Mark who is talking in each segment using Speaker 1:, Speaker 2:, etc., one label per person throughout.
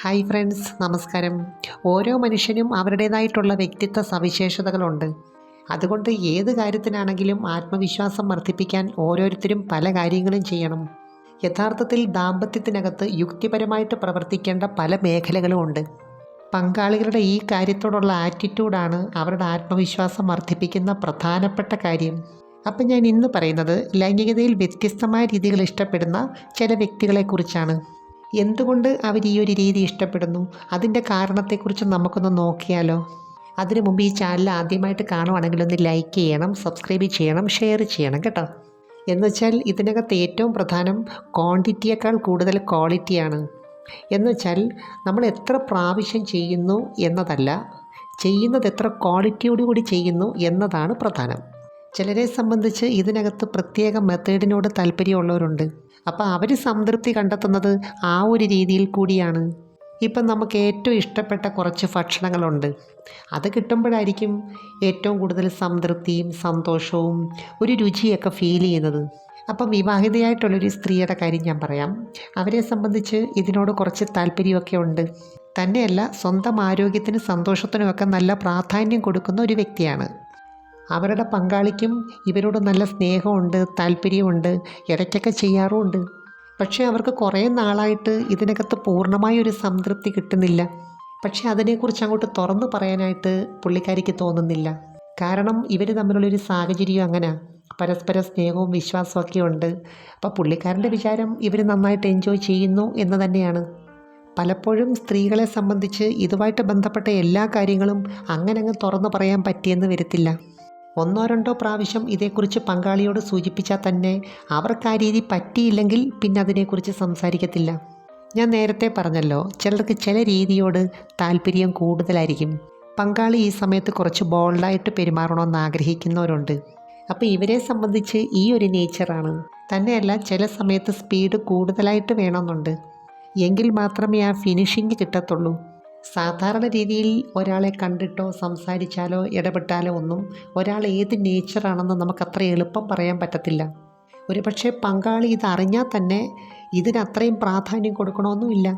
Speaker 1: Hi friends, നമസ്കാരം. ഓരോ മനുഷ്യനും അവരുടേതായിട്ടുള്ള വ്യക്തിത്വ സവിശേഷതകളുണ്ട്. അതുകൊണ്ട് ഏത് കാര്യത്തിനാണെങ്കിലും ആത്മവിശ്വാസം വർദ്ധിപ്പിക്കാൻ ഓരോരുത്തരും പല കാര്യങ്ങളും ചെയ്യണം. യഥാർത്ഥത്തിൽ ദാമ്പത്യത്തിനകത്ത് യുക്തിപരമായിട്ട് പ്രവർത്തിക്കേണ്ട പല മേഖലകളുമുണ്ട്. പങ്കാളികളുടെ ഈ കാര്യത്തോടുള്ള ആറ്റിറ്റ്യൂഡാണ് അവരുടെ ആത്മവിശ്വാസം വർദ്ധിപ്പിക്കുന്ന പ്രധാനപ്പെട്ട കാര്യം. അപ്പം ഞാൻ ഇന്ന് പറയുന്നത് ലൈംഗികതയിൽ വ്യത്യസ്തമായ രീതികൾ ഇഷ്ടപ്പെടുന്ന ചില വ്യക്തികളെക്കുറിച്ചാണ്. എന്തുകൊണ്ട് അവർ ഈ ഒരു രീതി ഇഷ്ടപ്പെടുന്നു, അതിൻ്റെ കാരണത്തെക്കുറിച്ച് നമുക്കൊന്ന് നോക്കിയാലോ. അതിനു മുമ്പ് ഈ ചാനൽ ആദ്യമായിട്ട് കാണുവാണെങ്കിൽ ഒന്ന് ലൈക്ക് ചെയ്യണം, സബ്സ്ക്രൈബ് ചെയ്യണം, ഷെയർ ചെയ്യണം കേട്ടോ. എന്നുവെച്ചാൽ ഇതിനകത്ത് ഏറ്റവും പ്രധാനം ക്വാണ്ടിറ്റിയേക്കാൾ കൂടുതൽ ക്വാളിറ്റിയാണ്. എന്നുവെച്ചാൽ നമ്മൾ എത്ര പ്രാവശ്യം ചെയ്യുന്നു എന്നതല്ല, ചെയ്യുന്നത് എത്ര ക്വാളിറ്റിയോടുകൂടി ചെയ്യുന്നു എന്നതാണ് പ്രധാനം. ചിലരെ സംബന്ധിച്ച് ഇതിനകത്ത് പ്രത്യേക മെത്തേഡിനോട് താല്പര്യമുള്ളവരുണ്ട്. അപ്പോൾ അവർ സംതൃപ്തി കണ്ടെത്തുന്നത് ആ ഒരു രീതിയിൽ കൂടിയാണ്. ഇപ്പം നമുക്ക് ഏറ്റവും ഇഷ്ടപ്പെട്ട കുറച്ച് ഭക്ഷണങ്ങളുണ്ട്. അത് കിട്ടുമ്പോഴായിരിക്കും ഏറ്റവും കൂടുതൽ സംതൃപ്തിയും സന്തോഷവും ഒരു രുചിയൊക്കെ ഫീൽ ചെയ്യുന്നത്. അപ്പം വിവാഹിതയായിട്ടുള്ളൊരു സ്ത്രീയുടെ കാര്യം ഞാൻ പറയാം. അവരെ സംബന്ധിച്ച് ഇതിനോട് കുറച്ച് താല്പര്യമൊക്കെ ഉണ്ട്. തന്നെയല്ല, സ്വന്തം ആരോഗ്യത്തിനും സന്തോഷത്തിനുമൊക്കെ നല്ല പ്രാധാന്യം കൊടുക്കുന്ന ഒരു വ്യക്തിയാണ്. അവരുടെ പങ്കാളിക്കും ഇവരോട് നല്ല സ്നേഹമുണ്ട്, താല്പര്യമുണ്ട്, ഇടയ്ക്കൊക്കെ ചെയ്യാറുമുണ്ട്. പക്ഷേ അവർക്ക് കുറേ നാളായിട്ട് ഇതിനകത്ത് പൂർണ്ണമായ ഒരു സംതൃപ്തി കിട്ടുന്നില്ല. പക്ഷേ അതിനെക്കുറിച്ച് അങ്ങോട്ട് തുറന്നു പറയാനായിട്ട് പുള്ളിക്കാരിക്ക് തോന്നുന്നില്ല. കാരണം ഇവർ തമ്മിലുള്ളൊരു സാഹചര്യം അങ്ങനെ പരസ്പര സ്നേഹവും വിശ്വാസമൊക്കെ ഉണ്ട്. അപ്പോൾ പുള്ളിക്കാരൻ്റെ വിചാരം ഇവർ നന്നായിട്ട് എൻജോയ് ചെയ്യുന്നു എന്ന് തന്നെയാണ്. പലപ്പോഴും സ്ത്രീകളെ സംബന്ധിച്ച് ഇതുമായിട്ട് ബന്ധപ്പെട്ട എല്ലാ കാര്യങ്ങളും അങ്ങനെ തുറന്നു പറയാൻ പറ്റിയെന്ന് വരത്തില്ല. ഒന്നോ രണ്ടോ പ്രാവശ്യം ഇതേക്കുറിച്ച് പങ്കാളിയോട് സൂചിപ്പിച്ചാൽ തന്നെ അവർക്ക് ആ രീതി പറ്റിയില്ലെങ്കിൽ പിന്നെ അതിനെക്കുറിച്ച് സംസാരിക്കത്തില്ല. ഞാൻ നേരത്തെ പറഞ്ഞല്ലോ, ചിലർക്ക് ചില രീതിയോട് താല്പര്യം കൂടുതലായിരിക്കും. പങ്കാളി ഈ സമയത്ത് കുറച്ച് ബോൾഡായിട്ട് പെരുമാറണമെന്ന് ആഗ്രഹിക്കുന്നവരുണ്ട്. അപ്പോൾ ഇവരെ സംബന്ധിച്ച് ഈ ഒരു നേച്ചറാണ്. തന്നെയല്ല, ചില സമയത്ത് സ്പീഡ് കൂടുതലായിട്ട് വേണമെന്നുണ്ട്. എങ്കിൽ മാത്രമേ ആ ഫിനിഷിങ് കിട്ടത്തുള്ളൂ. സാധാരണ രീതിയിൽ ഒരാളെ കണ്ടിട്ടോ സംസാരിച്ചാലോ ഇടപെട്ടാലോ ഒന്നും ഒരാൾ ഏത് നേച്ചറാണെന്ന് നമുക്കത്ര എളുപ്പം പറയാൻ പറ്റത്തില്ല. ഒരു പക്ഷേ പങ്കാളി ഇതറിഞ്ഞാൽ തന്നെ ഇതിനത്രയും പ്രാധാന്യം കൊടുക്കണമെന്നുമില്ല.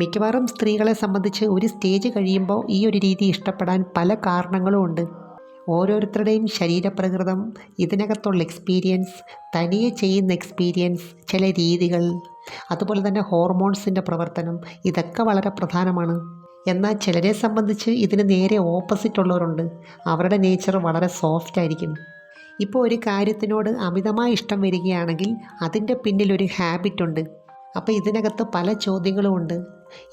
Speaker 1: മിക്കവാറും സ്ത്രീകളെ സംബന്ധിച്ച് ഒരു സ്റ്റേജ് കഴിയുമ്പോൾ ഈ ഒരു രീതി ഇഷ്ടപ്പെടാൻ പല കാരണങ്ങളും ഉണ്ട്. ഓരോരുത്തരുടെയും ശരീരപ്രകൃതം, ഇതിനകത്തുള്ള എക്സ്പീരിയൻസ്, തനിയെ ചെയ്യുന്ന എക്സ്പീരിയൻസ്, ചില രീതികൾ, അതുപോലെ തന്നെ ഹോർമോൺസിൻ്റെ പ്രവർത്തനം, ഇതൊക്കെ വളരെ പ്രധാനമാണ്. എന്നാൽ ചിലരെ സംബന്ധിച്ച് ഇതിന് നേരെ ഓപ്പോസിറ്റ് ഉള്ളവരുണ്ട്. അവരുടെ നേച്ചർ വളരെ സോഫ്റ്റ് ആയിരിക്കും. ഇപ്പോൾ ഒരു കാര്യത്തിനോട് അമിതമായ ഇഷ്ടം വരികയാണെങ്കിൽ അതിൻ്റെ പിന്നിലൊരു ഹാബിറ്റുണ്ട്. അപ്പോൾ ഇതിനകത്ത് പല ചോദ്യങ്ങളും ഉണ്ട്.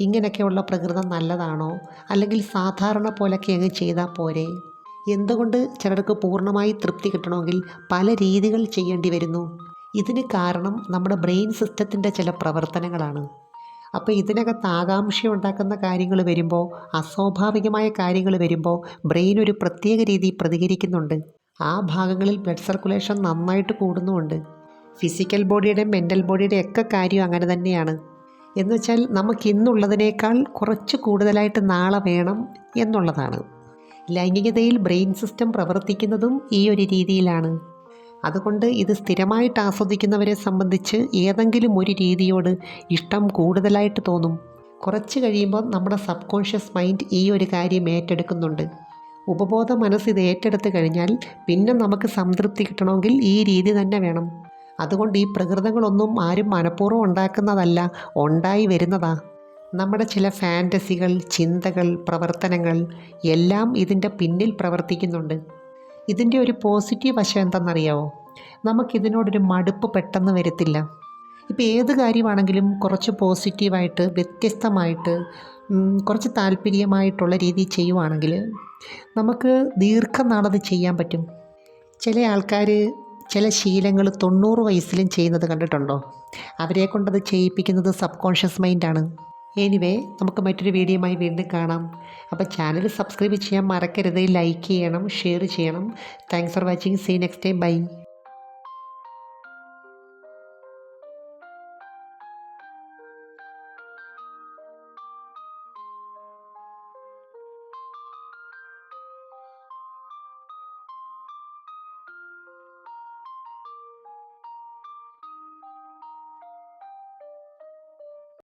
Speaker 1: ഇങ്ങനെയൊക്കെയുള്ള പ്രകൃതം നല്ലതാണോ, അല്ലെങ്കിൽ സാധാരണ പോലൊക്കെ അങ്ങ് ചെയ്താൽ പോരെ? എന്തുകൊണ്ട് ചിലർക്ക് പൂർണ്ണമായി തൃപ്തി കിട്ടണമെങ്കിൽ പല രീതികൾ ചെയ്യേണ്ടി വരുന്നു? ഇതിന് കാരണം നമ്മുടെ ബ്രെയിൻ സിസ്റ്റത്തിൻ്റെ ചില പ്രവർത്തനങ്ങളാണ്. അപ്പോൾ ഇതിനകത്ത് ആകാംക്ഷ ഉണ്ടാക്കുന്ന കാര്യങ്ങൾ വരുമ്പോൾ, അസ്വാഭാവികമായ കാര്യങ്ങൾ വരുമ്പോൾ ബ്രെയിൻ ഒരു പ്രത്യേക രീതി പ്രതികരിക്കുന്നുണ്ട്. ആ ഭാഗങ്ങളിൽ ബ്ലഡ് സർക്കുലേഷൻ നന്നായിട്ട് കൂടുന്നുമുണ്ട്. ഫിസിക്കൽ ബോഡിയുടെയും മെൻ്റൽ ബോഡിയുടെ ഒക്കെ കാര്യം അങ്ങനെ തന്നെയാണ്. എന്നുവെച്ചാൽ നമുക്കിന്നുള്ളതിനേക്കാൾ കുറച്ച് കൂടുതലായിട്ട് നാളെ വേണം എന്നുള്ളതാണ്. ലൈംഗികതയിൽ ബ്രെയിൻ സിസ്റ്റം പ്രവർത്തിക്കുന്നതും ഈ ഒരു രീതിയിലാണ്. അതുകൊണ്ട് ഇത് സ്ഥിരമായിട്ട് ആസ്വദിക്കുന്നവരെ സംബന്ധിച്ച് ഏതെങ്കിലും ഒരു രീതിയോട് ഇഷ്ടം കൂടുതലായിട്ട് തോന്നും. കുറച്ച് കഴിയുമ്പോൾ നമ്മുടെ സബ് കോൺഷ്യസ് മൈൻഡ് ഈ ഒരു കാര്യം ഏറ്റെടുക്കുന്നുണ്ട്. ഉപബോധ മനസ്സ് ഇത് ഏറ്റെടുത്ത് കഴിഞ്ഞാൽ പിന്നെ നമുക്ക് സംതൃപ്തി കിട്ടണമെങ്കിൽ ഈ രീതി തന്നെ വേണം. അതുകൊണ്ട് ഈ പ്രകൃതങ്ങളൊന്നും ആരും മനഃപൂർവ്വം ഉണ്ടാക്കുന്നതല്ല, ഉണ്ടായി വരുന്നതാ. നമ്മുടെ ചില ഫാൻറ്റസികൾ, ചിന്തകൾ, പ്രവർത്തനങ്ങൾ എല്ലാം ഇതിൻ്റെ പിന്നിൽ പ്രവർത്തിക്കുന്നുണ്ട്. ഇതിൻ്റെ ഒരു പോസിറ്റീവ് വശം എന്തെന്നറിയാമോ? നമുക്കിതിനോടൊരു മടുപ്പ് പെട്ടെന്ന് വരത്തില്ല. ഇപ്പോൾ ഏത് കാര്യമാണെങ്കിലും കുറച്ച് പോസിറ്റീവായിട്ട്, വ്യത്യസ്തമായിട്ട്, കുറച്ച് താല്പര്യമായിട്ടുള്ള രീതിയിൽ ചെയ്യുവാണെങ്കിൽ നമുക്ക് ദീർഘനാളത് ചെയ്യാൻ പറ്റും. ചില ആൾക്കാർ ചില ശീലങ്ങൾ 90 വയസ്സിലും ചെയ്യുന്നത് കണ്ടിട്ടുണ്ടോ? അവരെ കൊണ്ടത് ചെയ്യിപ്പിക്കുന്നത് സബ് കോൺഷ്യസ് മൈൻഡാണ്. എനിവേ, നമുക്ക് മറ്റൊരു വീഡിയോയുമായി വീണ്ടും കാണാം. അപ്പോൾ ചാനൽ സബ്സ്ക്രൈബ് ചെയ്യാൻ മറക്കരുത്, ലൈക്ക് ചെയ്യണം, ഷെയർ ചെയ്യണം. Thanks for watching. See next time. By.